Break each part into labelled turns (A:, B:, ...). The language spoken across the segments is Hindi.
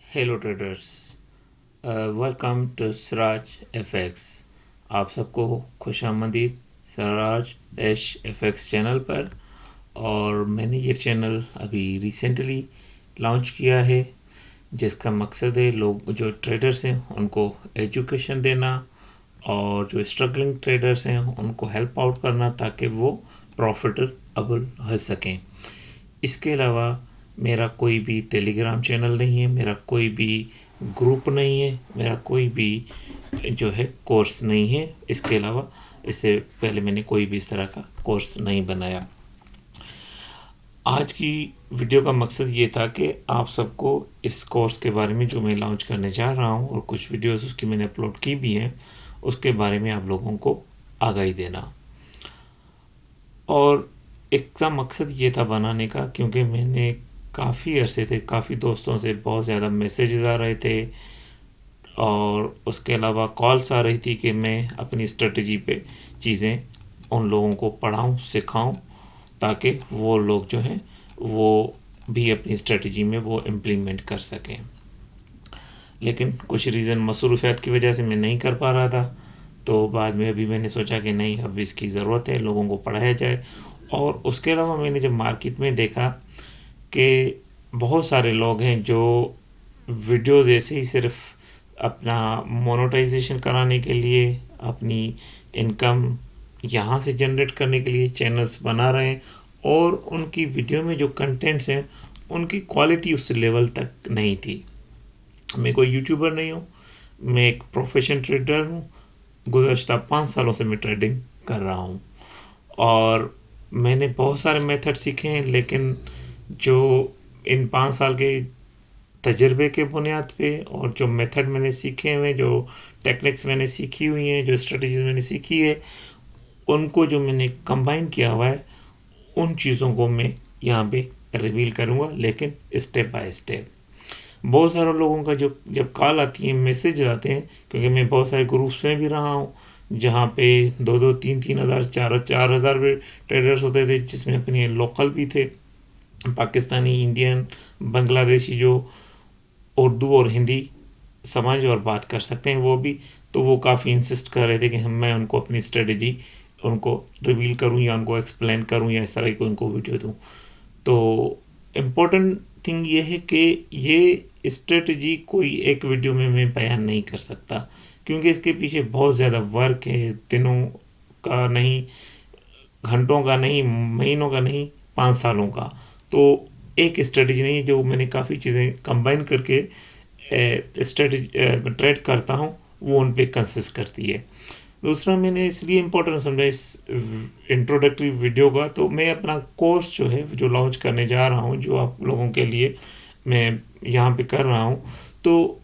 A: Hello traders, welcome to Siraj FX. आप सबको खुश आमदीद सिराज एफएक्स चैनल पर। और मैंने ये चैनल अभी रिसेंटली लॉन्च किया है, जिसका मकसद है लोग जो ट्रेडर्स हैं उनको एजुकेशन देना और जो स्ट्रगलिंग ट्रेडर्स हैं उनको हेल्प आउट करना ताकि वो प्रॉफिटेबल हो सकें। इसके अलावा मेरा कोई भी टेलीग्राम चैनल नहीं है, मेरा कोई भी ग्रुप नहीं है, मेरा कोई भी जो है कोर्स नहीं है। इसके अलावा इससे पहले मैंने कोई भी इस तरह का कोर्स नहीं बनाया। आज की वीडियो का मकसद ये था कि आप सबको इस कोर्स के बारे में जो मैं लॉन्च करने जा रहा हूँ और कुछ वीडियोस उसकी मैंने अपलोड की भी हैं, उसके बारे में आप लोगों को आगाही देना। और एक का मकसद ये था बनाने का, क्योंकि मैंने काफ़ी अरसे थे काफ़ी दोस्तों से बहुत ज़्यादा मैसेजेस आ रहे थे और उसके अलावा कॉल्स आ रही थी कि मैं अपनी स्ट्रेटजी पे चीज़ें उन लोगों को पढ़ाऊँ सिखाऊँ ताकि वो लोग जो हैं वो भी अपनी स्ट्रेटजी में वो इम्प्लीमेंट कर सकें। लेकिन कुछ रीज़न मसरूफियात की वजह से मैं नहीं कर पा रहा था। तो बाद में अभी मैंने सोचा कि नहीं, अब इसकी ज़रूरत है, लोगों को पढ़ाया जाए। और उसके अलावा मैंने जब मार्केट में देखा कि बहुत सारे लोग हैं जो वीडियोज़ ऐसे ही सिर्फ अपना मोनेटाइजेशन कराने के लिए, अपनी इनकम यहाँ से जनरेट करने के लिए चैनल्स बना रहे हैं और उनकी वीडियो में जो कंटेंट्स हैं उनकी क्वालिटी उस लेवल तक नहीं थी। मैं कोई यूट्यूबर नहीं हूँ, मैं एक प्रोफेशन ट्रेडर हूँ। गुज़श्ता 5 सालों से मैं ट्रेडिंग कर रहा हूँ और मैंने बहुत सारे मेथड सीखे हैं, लेकिन जो इन 5 साल के तजर्बे के बुनियाद पे और जो मेथड मैंने सीखे हुए, जो टेक्निक्स मैंने सीखी हुई हैं, जो स्ट्रेटजीज मैंने सीखी है, उनको जो मैंने कंबाइन किया हुआ है, उन चीज़ों को मैं यहाँ पे रिवील करूँगा, लेकिन स्टेप बाय स्टेप। बहुत सारे लोगों का जो जब कॉल आती है, मैसेज आते हैं, क्योंकि मैं बहुत सारे ग्रुप्स में भी रहा हूँ जहाँ पे 2-2, 3-3 हज़ार, 4-4 हज़ार भी ट्रेडर्स होते थे, जिसमें अपने लोकल भी थे, पाकिस्तानी, इंडियन, बांग्लादेशी, जो उर्दू और हिंदी समझ और बात कर सकते हैं वो भी। तो वो काफ़ी इंसिस्ट कर रहे थे कि मैं उनको अपनी स्ट्रेटजी उनको रिवील करूं या उनको एक्सप्लेन करूं या इस तरह की उनको वीडियो दूं। तो इम्पोर्टेंट थिंग ये है कि ये स्ट्रेटजी कोई एक वीडियो में मैं बयान नहीं कर सकता, क्योंकि इसके पीछे बहुत ज़्यादा वर्क है, दिनों का नहीं, घंटों का नहीं, महीनों का नहीं, 5 सालों का। तो एक स्ट्रेटजी नहीं, जो मैंने काफ़ी चीज़ें कंबाइन करके स्ट्रेटजी ट्रेड करता हूँ, वो उन पे कंसिस्ट करती है। दूसरा, मैंने इसलिए इम्पोर्टेंट समझा इस इंट्रोडक्टरी वीडियो का, तो मैं अपना कोर्स जो है जो लॉन्च करने जा रहा हूँ, जो आप लोगों के लिए मैं यहाँ पे कर रहा हूँ, तो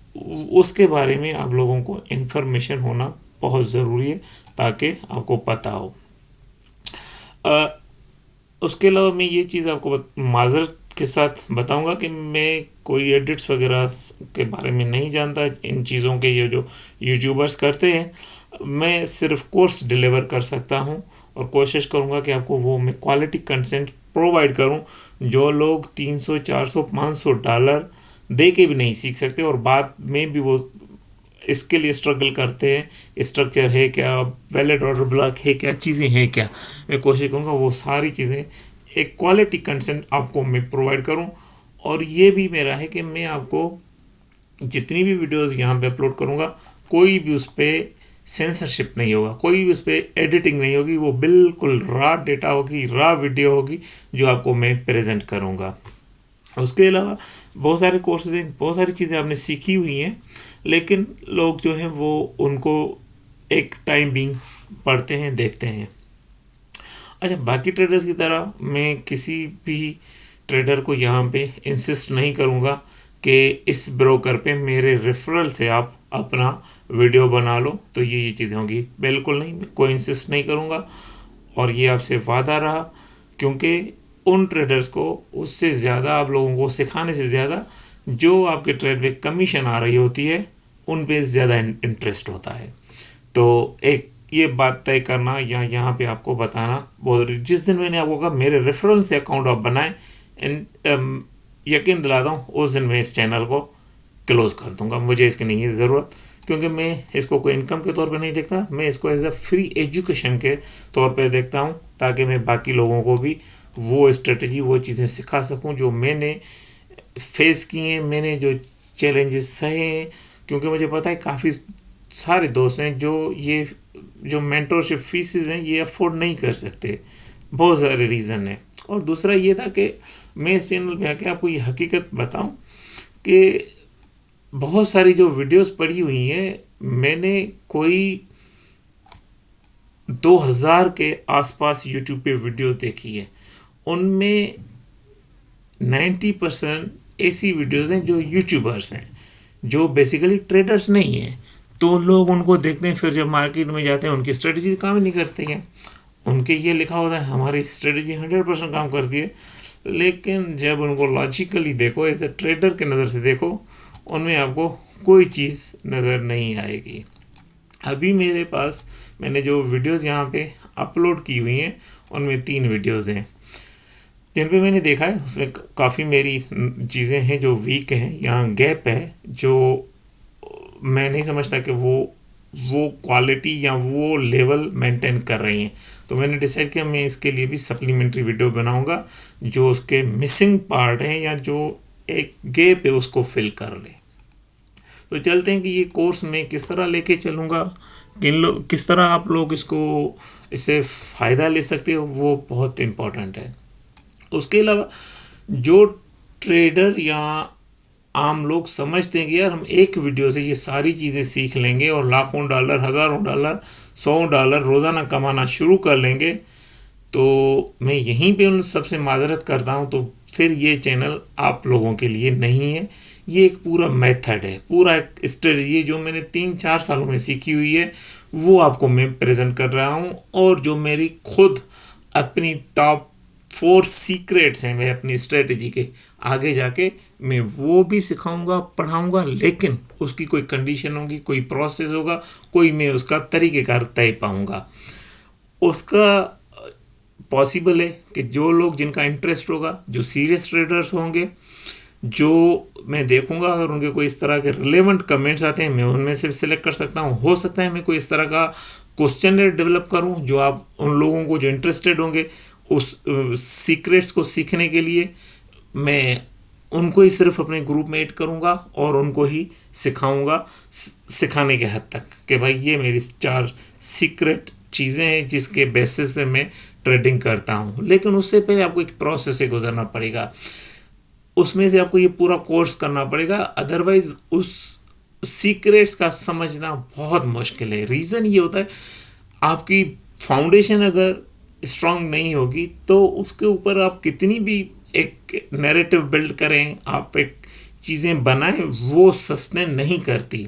A: उसके बारे में आप लोगों को इन्फॉर्मेशन होना बहुत ज़रूरी है ताकि आपको पता हो। उसके अलावा मैं ये चीज़ आपको माज़रत के साथ बताऊंगा कि मैं कोई एडिट्स वगैरह के बारे में नहीं जानता इन चीज़ों के, ये जो यूट्यूबर्स करते हैं। मैं सिर्फ कोर्स डिलीवर कर सकता हूं और कोशिश करूंगा कि आपको वो मैं क्वालिटी कंटेंट प्रोवाइड करूं जो लोग 300, 400, $500 दे के भी नहीं सीख सकते और बाद में भी वो इसके लिए स्ट्रगल करते हैं। स्ट्रक्चर है क्या, वैलिड ऑर्डर ब्लॉक है क्या, चीज़ें हैं क्या, मैं कोशिश करूँगा वो सारी चीज़ें एक क्वालिटी कंटेंट आपको मैं प्रोवाइड करूँ। और ये भी मेरा है कि मैं आपको जितनी भी वीडियोस यहाँ पे अपलोड करूँगा, कोई भी उस पर सेंसरशिप नहीं होगा, कोई भी उस पर एडिटिंग नहीं होगी, वो बिल्कुल रॉ डेटा होगी, रॉ वीडियो होगी जो आपको मैं प्रेजेंट करूँगा। उसके अलावा बहुत सारे कोर्सेज हैं, बहुत सारी चीज़ें आपने सीखी हुई हैं, लेकिन लोग जो हैं वो उनको एक टाइम बिंग पढ़ते हैं, देखते हैं। अच्छा, बाकी ट्रेडर्स की तरह मैं किसी भी ट्रेडर को यहाँ पे इंसिस्ट नहीं करूँगा कि इस ब्रोकर पे मेरे रेफरल से आप अपना वीडियो बना लो तो ये चीज़ें होंगी। बिल्कुल नहीं, मैं कोई इंसिस्ट नहीं करूँगा और ये आपसे वादा रहा, क्योंकि उन ट्रेडर्स को उससे ज़्यादा, आप लोगों को सिखाने से ज़्यादा जो आपके ट्रेड में कमीशन आ रही होती है उन पे ज़्यादा इंटरेस्ट होता है। तो एक ये बात तय करना या यहाँ पे आपको बताना बहुत, जिस दिन मैंने आपको कहा मेरे रेफरल से अकाउंट आप बनाएं, यकीन दिलाता हूँ उस दिन मैं इस चैनल को क्लोज कर दूंगा, मुझे इसकी नहीं है ज़रूरत, क्योंकि मैं इसको कोई इनकम के तौर पे नहीं देखता, मैं इसको एज अ फ्री एजुकेशन के तौर पे देखता हूँ, ताकि मैं बाकी लोगों को भी वो स्ट्रेटजी, वो चीज़ें सिखा सकूँ जो मैंने फेस किए हैं, मैंने जो चैलेंजेस सहे हैं। क्योंकि मुझे पता है काफ़ी सारे दोस्त हैं जो ये जो मेंटोरशिप फीसेस हैं ये अफोर्ड नहीं कर सकते, बहुत सारे रीज़न है। और दूसरा ये था कि मैं इस चैनल पे आके आपको ये हकीकत बताऊं कि बहुत सारी जो वीडियोस पड़ी हुई हैं, मैंने कोई 2000 के आसपास यूट्यूब पे वीडियो देखी है, उनमें 90% ऐसी वीडियोस हैं जो यूट्यूबर्स हैं, जो बेसिकली ट्रेडर्स नहीं हैं। तो लोग उनको देखते हैं, फिर जब मार्केट में जाते हैं उनकी स्ट्रेटजी काम ही नहीं करती है, उनके ये लिखा होता है हमारी स्ट्रेटजी 100% काम करती है, लेकिन जब उनको लॉजिकली देखो, एज ए ट्रेडर के नज़र से देखो, उनमें आपको कोई चीज़ नज़र नहीं आएगी। अभी मेरे पास मैंने जो वीडियोस यहाँ पे अपलोड की हुई हैं, उनमें 3 वीडियोस हैं जिन पे मैंने देखा है उसमें काफ़ी मेरी चीज़ें हैं जो वीक हैं, यहाँ गैप है जो मैं नहीं समझता कि वो क्वालिटी या वो लेवल मेंटेन कर रही हैं। तो मैंने डिसाइड किया मैं इसके लिए भी सप्लीमेंट्री वीडियो बनाऊंगा जो उसके मिसिंग पार्ट हैं या जो एक गैप है उसको फिल कर ले। तो चलते हैं कि ये कोर्स मैं किस तरह लेके चलूँगा, किस तरह आप लोग इससे फ़ायदा ले सकते हो, वो बहुत इम्पोर्टेंट है। उसके अलावा जो ट्रेडर या आम लोग समझते हैं कि यार हम एक वीडियो से ये सारी चीज़ें सीख लेंगे और लाखों डॉलर, हज़ारों डॉलर, 100 डॉलर रोज़ाना कमाना शुरू कर लेंगे, तो मैं यहीं पे उन सबसे माजरत करता हूँ। तो फिर ये चैनल आप लोगों के लिए नहीं है। ये एक पूरा मेथड है, पूरा एक स्ट्रेटजी जो मैंने 3-4 सालों में सीखी हुई है, वो आपको मैं प्रेजेंट कर रहा हूँ। और जो मेरी खुद अपनी टॉप 4 सीक्रेट्स हैं मैं अपनी स्ट्रेटजी के, आगे जाके मैं वो भी सिखाऊंगा, पढ़ाऊंगा, लेकिन उसकी कोई कंडीशन होगी, कोई प्रोसेस होगा, कोई मैं उसका तरीक़ेकार तय पाऊंगा। उसका पॉसिबल है कि जो लोग, जिनका इंटरेस्ट होगा, जो सीरियस ट्रेडर्स होंगे, जो मैं देखूंगा अगर उनके कोई इस तरह के रिलेवेंट कमेंट्स आते हैं, मैं उनमें से सिलेक्ट कर सकता हूँ। हो सकता है मैं कोई इस तरह का क्वेश्चन डेवलप करूँ जो आप उन लोगों को जो इंटरेस्टेड होंगे उस सीक्रेट्स को सीखने के लिए, मैं उनको ही सिर्फ अपने ग्रुप में ऐड करूँगा और उनको ही सिखाऊंगा, सिखाने के हद तक कि भाई ये मेरी 4 सीक्रेट चीज़ें हैं जिसके बेसिस पे मैं ट्रेडिंग करता हूँ। लेकिन उससे पहले आपको एक प्रोसेस से गुजरना पड़ेगा, उसमें से आपको ये पूरा कोर्स करना पड़ेगा, अदरवाइज उस सीक्रेट्स का समझना बहुत मुश्किल है। रीज़न ये होता है, आपकी फाउंडेशन अगर स्ट्रांग नहीं होगी तो उसके ऊपर आप कितनी भी एक नैरेटिव बिल्ड करें, आप एक चीज़ें बनाएं, वो सस्टेन नहीं करती।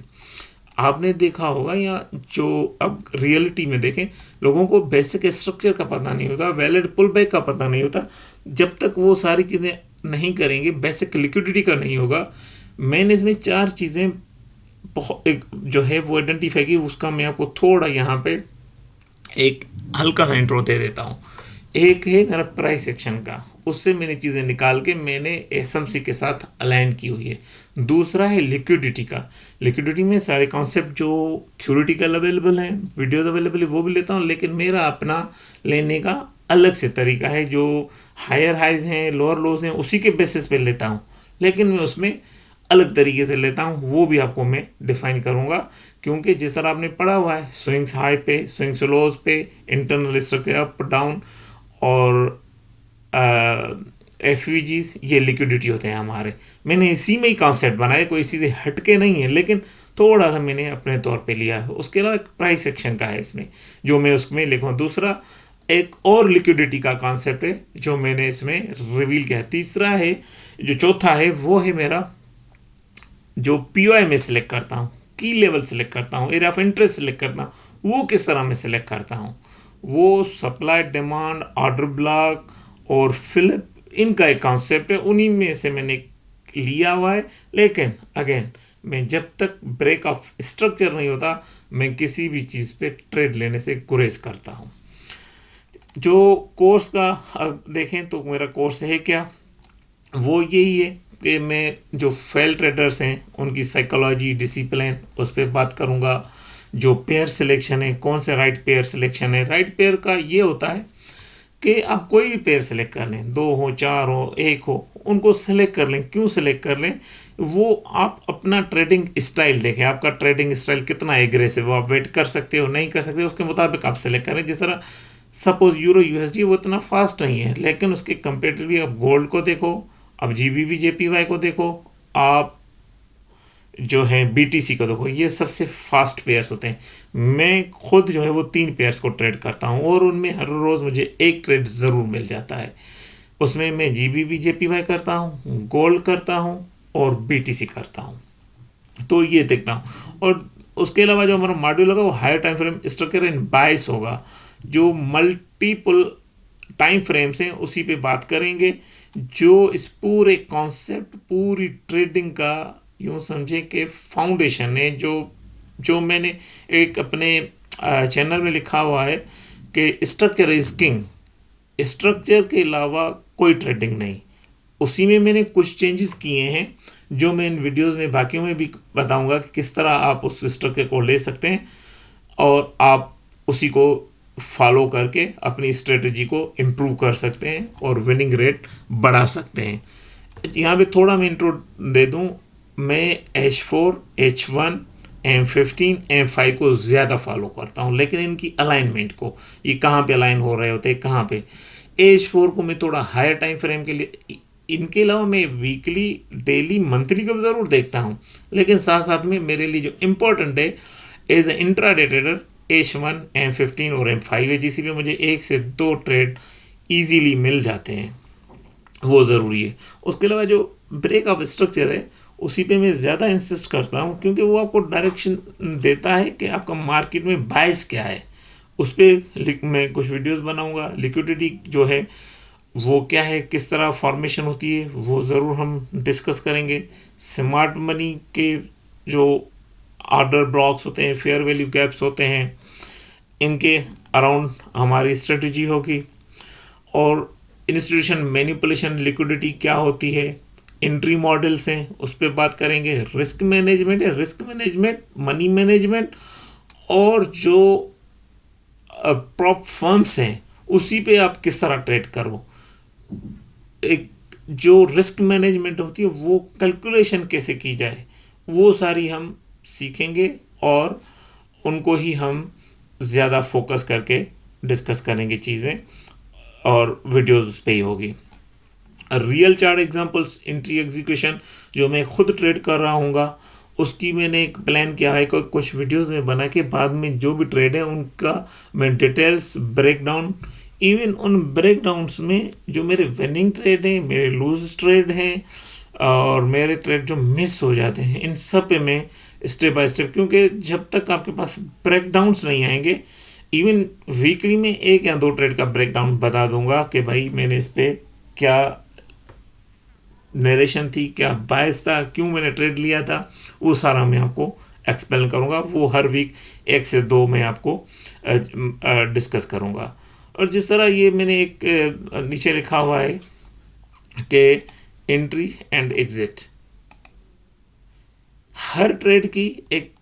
A: आपने देखा होगा, या जो अब रियलिटी में देखें, लोगों को बेसिक स्ट्रक्चर का पता नहीं होता, वैलिड पुल बैक का पता नहीं होता। जब तक वो सारी चीज़ें नहीं करेंगे, बेसिक लिक्विडिटी का नहीं होगा। मैंने इसमें 4 चीज़ें बहुत एक जो है वो आइडेंटिफाई की, उसका मैं आपको थोड़ा यहाँ पे एक हल्का सा इंट्रो दे देता हूँ। एक है मेरा प्राइस सेक्शन का, उससे मैंने चीज़ें निकाल के मैंने एसएमसी के साथ अलाइन की हुई है। दूसरा है लिक्विडिटी का, लिक्विडिटी में सारे कॉन्सेप्ट जो थ्योरेटिकल अवेलेबल हैं, वीडियोज अवेलेबल है, वो भी लेता हूँ, लेकिन मेरा अपना लेने का अलग से तरीका है। जो हायर हाइज हैं, लोअर लोज हैं, उसी के बेसिस पे लेता हूँ, लेकिन मैं उसमें अलग तरीके से लेता हूँ, वो भी आपको मैं डिफाइन करूँगा। क्योंकि जिस तरह आपने पढ़ा हुआ है, स्विंग्स हाई पे, स्विंग्स लोज पे, इंटरनल स्ट्रक्चर अप डाउन और एफवीजीज, ये लिक्विडिटी होते हैं हमारे। मैंने इसी में ही कॉन्सेप्ट बनाया, कोई सीधे हटके नहीं है, लेकिन थोड़ा सा मैंने अपने तौर पे लिया है। उसके अलावा एक प्राइस सेक्शन का है इसमें, जो मैं उसमें लिखूँ। दूसरा एक और लिक्विडिटी का कॉन्सेप्ट है जो मैंने इसमें रिवील किया। तीसरा है, जो चौथा है, वो है मेरा जो पीओआई में सिलेक्ट करता हूँ, की लेवल सिलेक्ट करता हूँ, एरिया ऑफ इंटरेस्ट सिलेक्ट करता हूँ, वो किस तरह में सिलेक्ट करता हूँ। वो सप्लाई, डिमांड, ऑर्डर ब्लॉक और फिलिप, इनका एक कॉन्सेप्ट है, उन्हीं में से मैंने लिया हुआ है। लेकिन अगेन, मैं जब तक ब्रेक ऑफ स्ट्रक्चर नहीं होता, मैं किसी भी चीज़ पे ट्रेड लेने से गुरेज करता हूँ। जो कोर्स का अब देखें तो मेरा कोर्स है क्या, वो यही है के मैं जो फेल ट्रेडर्स हैं उनकी साइकोलॉजी, डिसिप्लिन, उस पर बात करूँगा। जो पेयर सिलेक्शन है, कौन से राइट पेयर सिलेक्शन है। राइट पेयर का ये होता है कि आप कोई भी पेयर सेलेक्ट कर लें, दो हो, चार हो, एक हो, उनको सेलेक्ट कर लें। क्यों सेलेक्ट कर लें? वो आप अपना ट्रेडिंग स्टाइल देखें, आपका ट्रेडिंग स्टाइल कितना एग्रेसिव है, आप वेट कर सकते हो, नहीं कर सकते, उसके मुताबिक आप सेलेक्ट करें। जिस तरह सपोज यूरो यूएसडी वो इतना फास्ट नहीं है, लेकिन उसके कंपेरेटिवली आप गोल्ड को देखो, आप जीबीबी जेपीवाई को देखो, आप जो है बीटीसी को देखो, ये सबसे फास्ट पेयर्स होते हैं। मैं खुद जो है वो 3 पेयर्स को ट्रेड करता हूँ और उनमें हर रोज़ मुझे एक ट्रेड ज़रूर मिल जाता है। उसमें मैं जीबीबी जेपीवाई करता हूँ, गोल्ड करता हूँ और बीटीसी करता हूँ। तो ये देखता हूँ। और उसके अलावा जो हमारा मॉड्यूल होगा वो higher time frame structure and bias होगा, जो मल्टीपल टाइम फ्रेम्स हैं उसी पे बात करेंगे। जो इस पूरे कॉन्सेप्ट, पूरी ट्रेडिंग का यूँ समझे कि फाउंडेशन है। जो जो मैंने एक अपने चैनल में लिखा हुआ है कि स्ट्रक्चर इज किंग, स्ट्रक्चर के अलावा कोई ट्रेडिंग नहीं। उसी में मैंने कुछ चेंजेस किए हैं जो मैं इन वीडियोस में बाकियों में भी बताऊंगा कि किस तरह आप उस स्ट्रक्चर को ले सकते हैं और आप उसी को फॉलो करके अपनी स्ट्रेटजी को इम्प्रूव कर सकते हैं और विनिंग रेट बढ़ा सकते हैं। यहाँ पे थोड़ा मैं इंट्रो दे दूँ। मैं H4, H1, M15, M5 को ज़्यादा फॉलो करता हूँ, लेकिन इनकी अलाइनमेंट को, ये कहाँ पे अलाइन हो रहे होते हैं, कहाँ पे। H4 को मैं थोड़ा हायर टाइम फ्रेम के लिए, इनके अलावा मैं वीकली, डेली, मंथली को ज़रूर देखता हूँ, लेकिन साथ साथ में मेरे लिए जो इम्पोर्टेंट है as a intraday trader H1, M15 और M5 है, जिसमें मुझे 1 से 2 ट्रेड ईजीली मिल जाते हैं, वो ज़रूरी है। उसके अलावा जो ब्रेक ऑफ स्ट्रक्चर है उसी पे मैं ज़्यादा इंसिस्ट करता हूँ, क्योंकि वो आपको डायरेक्शन देता है कि आपका मार्केट में बायस क्या है। उस पर मैं कुछ वीडियोस बनाऊंगा। लिक्विडिटी जो है वो क्या है, किस तरह फॉर्मेशन होती है, वो ज़रूर हम डिस्कस करेंगे। स्मार्ट मनी के जो ऑर्डर ब्लॉक्स होते हैं, फेयर वैल्यू गैप्स होते हैं, इनके अराउंड हमारी स्ट्रेटजी होगी। और इंस्टीट्यूशन मैनिपुलेशन लिक्विडिटी क्या होती है, एंट्री मॉडल्स हैं उस पर बात करेंगे। रिस्क मैनेजमेंट है, रिस्क मैनेजमेंट, मनी मैनेजमेंट, और जो प्रॉप फर्म्स हैं उसी पे आप किस तरह ट्रेड करो। एक जो रिस्क मैनेजमेंट होती है वो कैलकुलेशन कैसे की जाए, वो सारी हम सीखेंगे और उनको ही हम ज़्यादा फोकस करके डिस्कस करेंगे चीज़ें, और वीडियोस उस पर ही होगी। Real chart examples, entry execution जो मैं खुद ट्रेड कर रहा हूँगा, उसकी मैंने एक प्लान किया है कि कुछ वीडियोस में बना के बाद में जो भी ट्रेड है उनका मैं डिटेल्स ब्रेकडाउन, इवन उन ब्रेकडाउन्स में जो मेरे विनिंग ट्रेड हैं, मेरे लूज ट्रेड हैं और मेरे ट्रेड जो मिस हो जाते हैं, इन सब पे मैं स्टेप बाय स्टेप, क्योंकि जब तक आपके पास ब्रेकडाउन्स नहीं आएंगे, इवन वीकली में 1 या 2 ट्रेड का ब्रेकडाउन बता दूंगा कि भाई मैंने इस पे क्या नरेशन थी, क्या बायस था, क्यों मैंने ट्रेड लिया था, वो सारा मैं आपको एक्सप्लेन करूंगा। वो हर वीक 1 से 2 मैं आपको डिस्कस करूंगा। और जिस तरह ये मैंने एक नीचे लिखा हुआ है कि entry and exit, her trade की एक